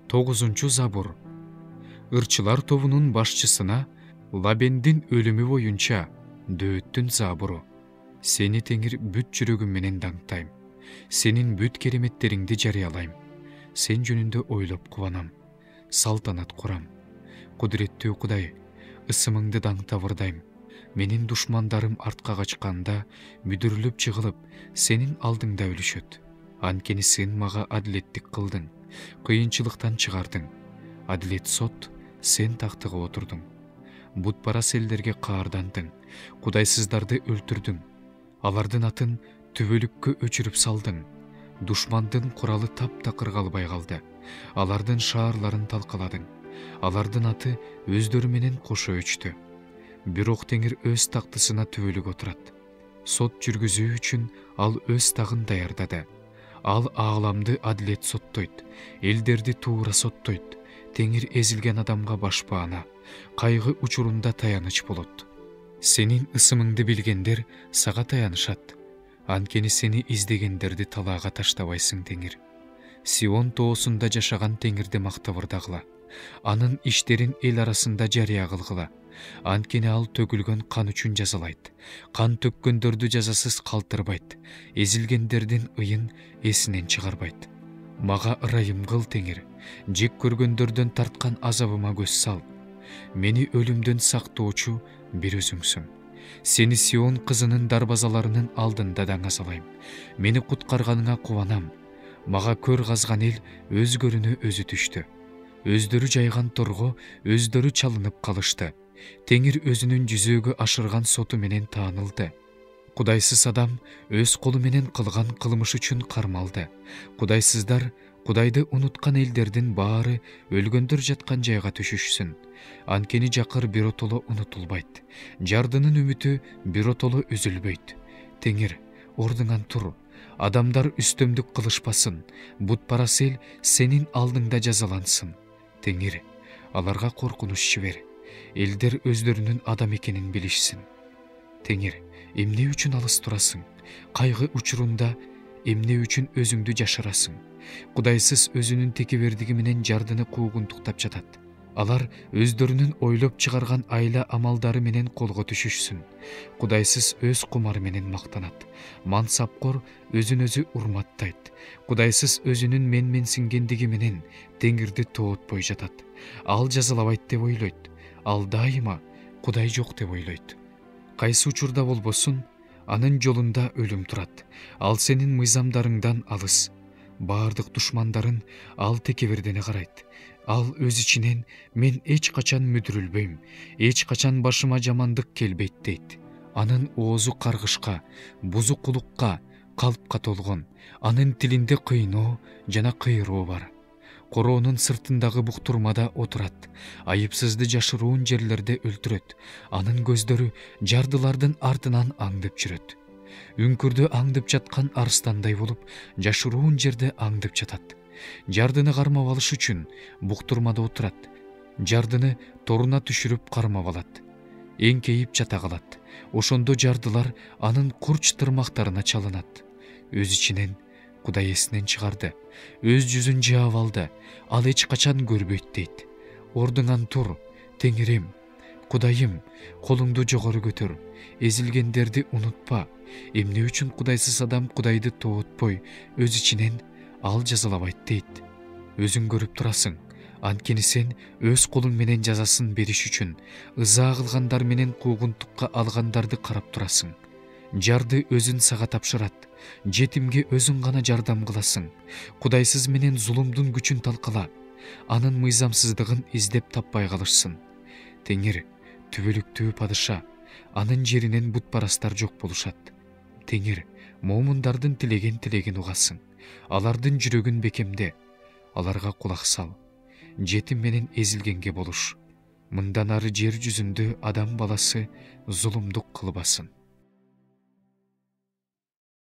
9 Забур. Ырчылар тобунун башчысына Лабендин өлүмү боюнча Дөөттүн забуру. Сени теңир бүт жүрөгүм менен даңктайм. Сенин бүт кереметтериңди жарыялайм. Сен жөнүндө ойлоп кубанам. Салтанат курам. Кудуреттүү Кудай, ысымыңды даңтабырдайм. Менин душмандарым артка качканда, мүдүрүлүп чыгылып, сенин алдыңда өлүшөт. Анткени сен мага адилеттик кылдың, кыйынчылыктан чыгардың. Адилет сот, сен тактыга отурдуң. Бутпарас элдерге каардандың, кудайсыздарды өлтүрдүң. Алардын атын түбөлүккө өчүрүп салдың. Душмандын куралы таптакыр калбай калды. Алардын шаарларын талкаладың. Алардын аты өздөрү менен кошо өчтү. Бирок теңир өз тактысына түбөлүк отурат. Сот жүргүзүү үчүн ал өз тагын даярдады. Ал ааламды адилет соттойт, элдерди туура соттойт. Теңир эзилген адамга башпаана, кайгы учурунда таяныч болот. Сенин ысымыңды билгендер сага таянышат. Анткени сени издегендерди талаага таштабайсың, теңир. Сион тоосунда жашаган теңирди мактабырдагыла. Анын иштерин эл арасында жарыя кылгыла. Анткени ал төгүлгөн кан үчүн жазалайт. Кан төккөндөрдү жазасыз калтырбайт. Эзилгендердин ыйын эсинен чыгарбайт. Мага ырайым кыл, теңир. Жек көргөндөрдөн тарткан азабыма көз сал. Мени өлүмдөн сактоочу бир өзүңсүң. Сени Сион кызынын дарбазаларынын алдында даңазалайм. Мени куткарганыңа кубанам. Мага көр казган эл өзгөрүнө өзү түштү. Өздөрү жайган торго өздөрү чалынып калышты. Теңир өзүнүн жүзөөгө ашырган соту менен таанылды. Кудайсыз адам өз колу менен кылган кылмыш үчүн кармалды. Кудайсыздар, Кудайды унуткан элдердин баары өлгөндөр жаткан жайга түшүшсүн. Анткени жакыр биротоло унутулбайт. Жардынын үмүтү биротоло үзүлбөйт. Теңир, ордуңан тур. Адамдар үстөмдүк кылышпасын. Бутпарас эл сенин алдыңда жазалансын. Теңир, аларга коркунуч жибер. Элдер өздөрүнүн адам экенин билишсин. Теңир, эмне үчүн алыс турасың? Кайгы учурунда эмне үчүн өзүңдү жашырасың? Кудайсыз өзүнүн текебердиги менен жардыны куугунтуктап жатат. Алар өздөрүнүн ойлоп чыгарган айла амалдары менен колго түшүшсүн. Кудайсыз өз кумары менен мактанат. Мансапкор өзүн өзү урматтайт. Кудайсыз өзүнүн менменсингендиги менен теңирди тоотпой жатат. Ал жазалабайт деп ойлойт. Ал дайыма Кудай жок деп ойлойт. Кайсы учурда болбосун, анын жолунда өлүм турат. Ал сенин мыйзамдарыңдан алыс. Баардык душмандарын ал текебердене карайт. Ал өз ичинен мен эч качан мүдүрүлбөйм, эч качан башыма жамандык келбейт дейт. Анын оозу каргышка, бузукулукка, калпка толгон. Анын тилинде кыйноо жана кыйроо бар. Короонун сыртындагы буктурмада отурат. Айыпсызды жашыруун жерлерде өлтүрөт. Анын көздөрү жардылардын артынан аңдып жүрөт. Үңкүрдө аңдып жаткан арстандай болуп, жашыруун жерде аңдып жатат. Жардыны кармап алыш үчүн буктурмада отурат. Жардыны торуна түшүрүп кармап алат. Эңкейип жата калат. Ошондо жардылар анын курч тырмактарына чалынат. Өз ичинен Кудай эсинен чыгарды. Өз жүзүн жаап алды. Ал эч качан көрбөйт дейт. Ордуңан тур, теңирим. Кудайым, колуңду жогору көтөр. Эзилгендерди унутпа. Эмне үчүн кудайсыз адам Кудайды тоотпой, өз ичинен ал жазалабайт дейт. Өзүң көрүп турасың. Анткени сен өз колуң менен жазасын бериш үчүн ыза кылгандар менен куугунтукка алгандарды карап турасың. Жарды өзүн сага тапшырат. Жетимге өзүң гана жардам кыласың. Кудайсыз менен зулумдун күчүн талкала. Анын мыйзамсыздыгын издеп таппай калышсын. Теңир, түбөлүктүү падыша, анын жеринен бутпарастар жок болушат. Теңир, момундардын тилеген тилегин угасың. Алардын жүрөгүн бекемде. Аларга кулак сал. Жетим менен эзилгенге болуш. Мындан ары жер жүзүндө адам баласы зулумдук кылбасын.